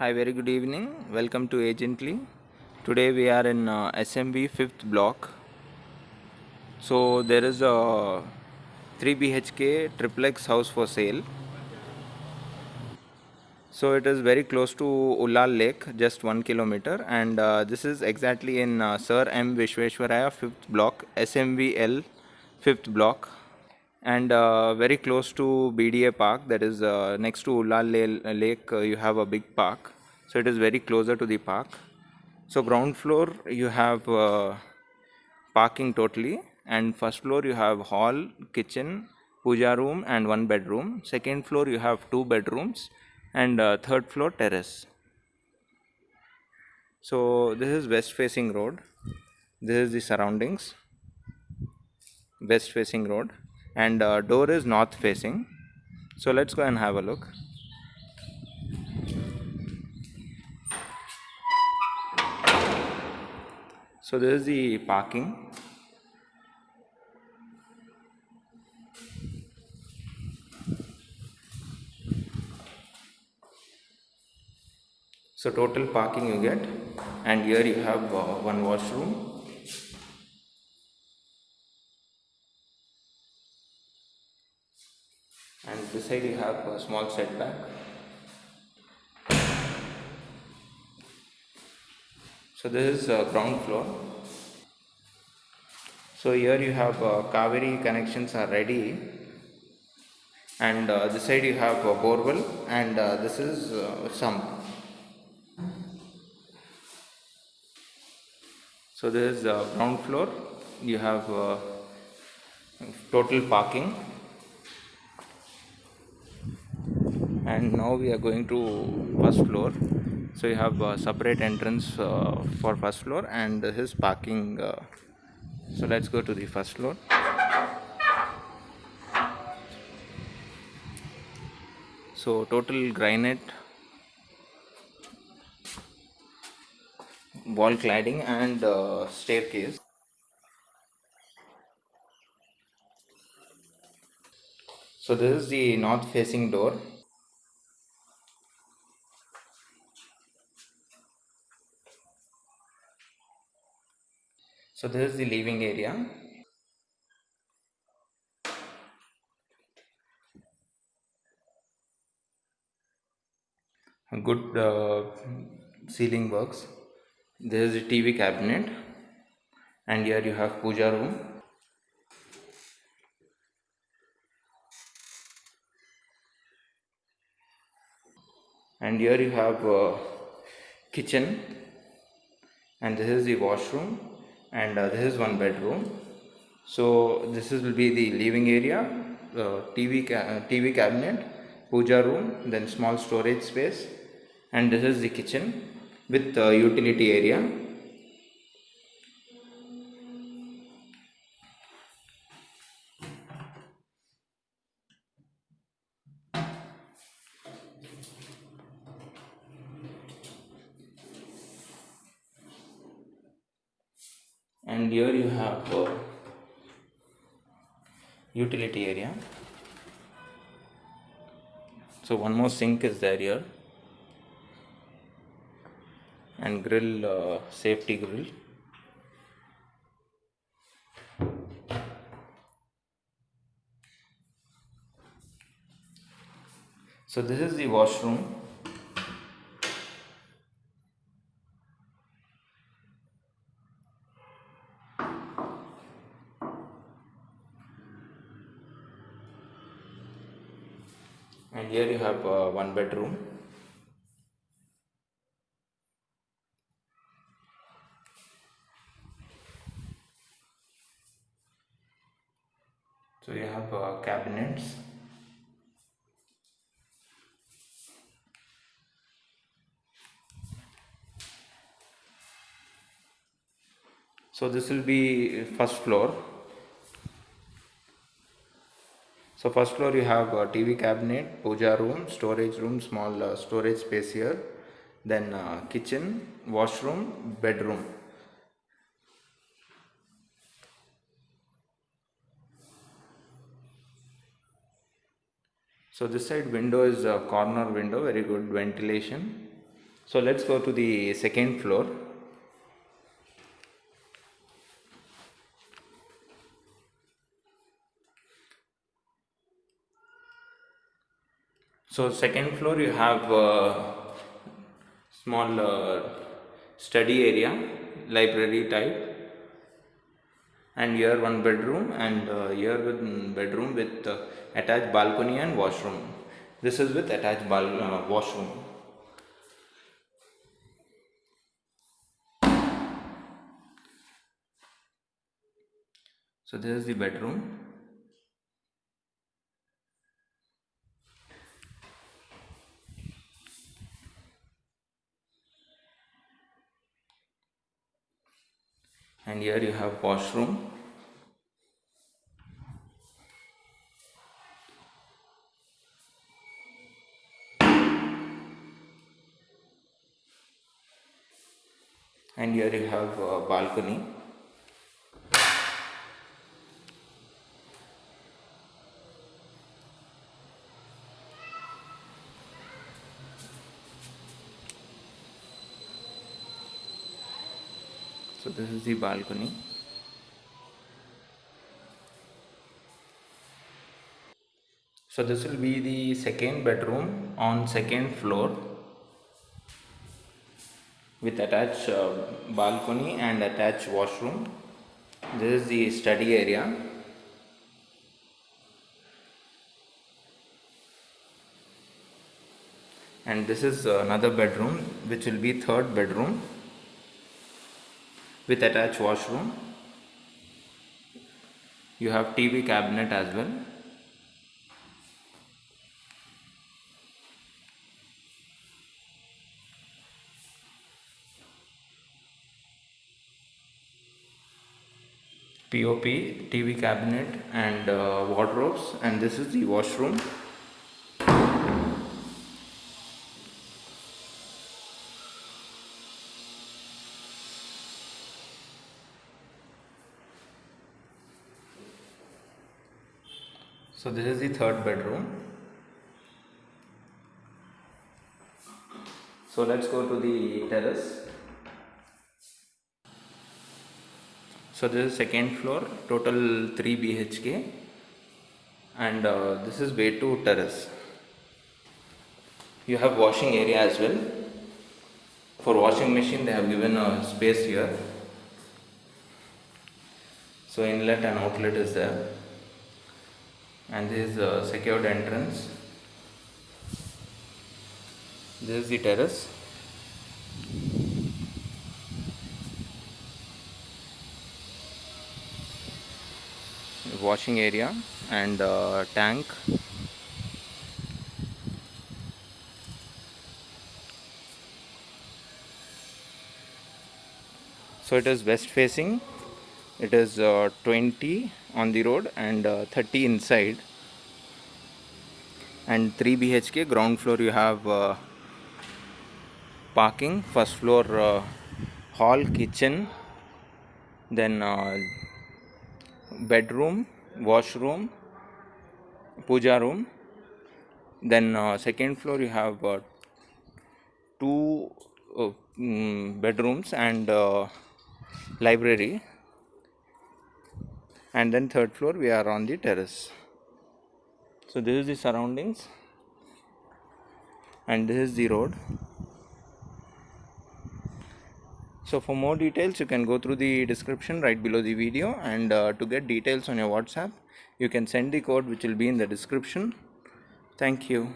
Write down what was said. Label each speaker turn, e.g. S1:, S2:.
S1: Hi, very good evening. Welcome to Agently. Today we are in SMB 5th block. So there is a 3 BHK triplex house for sale. So it is very close to Ullal Lake, just 1 kilometer, and this is exactly in Sir M. Vishweshwaraya 5th block, SMVL 5th block, and very close to BDA Park. That is next to Lake. You have a big park, so it is very closer to the park. So ground floor you have parking totally, and first floor you have hall, kitchen, puja room, and one bedroom. Second floor you have two bedrooms, and third floor terrace. So this is west facing road. This is the surroundings, west facing road, and door is north facing. So let's go and have a look. So this is the parking. So total parking you get, and here you have one washroom, and this side you have a small setback. So this is ground floor. So here you have Kaveri connections are ready, and this side you have borewell, and this is sump. So this is ground floor. You have total parking, and now we are going to first floor. So you have separate entrance for first floor, and this is parking. So let's go to the first floor. So total granite wall cladding and staircase. So this is the north facing door. So this is the living area. Good ceiling works. There is a TV cabinet, and here you have puja room. And here you have kitchen, and this is the washroom, and this is one bedroom. So this will be the living area, TV cabinet, puja room, then small storage space, and this is the kitchen with utility area. And here you have utility area. So one more sink is there here, and grill, safety grill. So this is the washroom. And here you have one bedroom. So you have cabinets. So this will be first floor. So first floor you have a TV cabinet, puja room, storage room, small storage space here, then kitchen, washroom, bedroom. So this side window is a corner window, very good ventilation. So let's go to the second floor. So second floor you have small study area, library type, and here one bedroom, and here with bedroom with attached balcony and washroom. This is with attached washroom. So this is the bedroom. And here you have washroom. And here you have balcony. So this is the balcony. So this will be the second bedroom on second floor with attached balcony and attached washroom. This is the study area. And this is another bedroom, which will be third bedroom with attached washroom. You have TV cabinet as well. POP, TV cabinet and wardrobes, and this is the washroom. So this is the third bedroom. So let's go to the terrace. So this is second floor, total 3 BHK, and this is way to terrace. You have washing area as well. For washing machine they have given a space here. So inlet and outlet is there, and this is a secured entrance. This is the terrace. Washing area and tank. So it is west facing. It is 20 on the road and 30 inside. And 3 BHK. Ground floor you have parking. First floor hall, kitchen, then bedroom, washroom, puja room. Then second floor you have two bedrooms and library. And then third floor we are on the terrace. So this is the surroundings, and this is the road. So for more details you can go through the description right below the video, and to get details on your WhatsApp you can send the code which will be in the description. Thank you.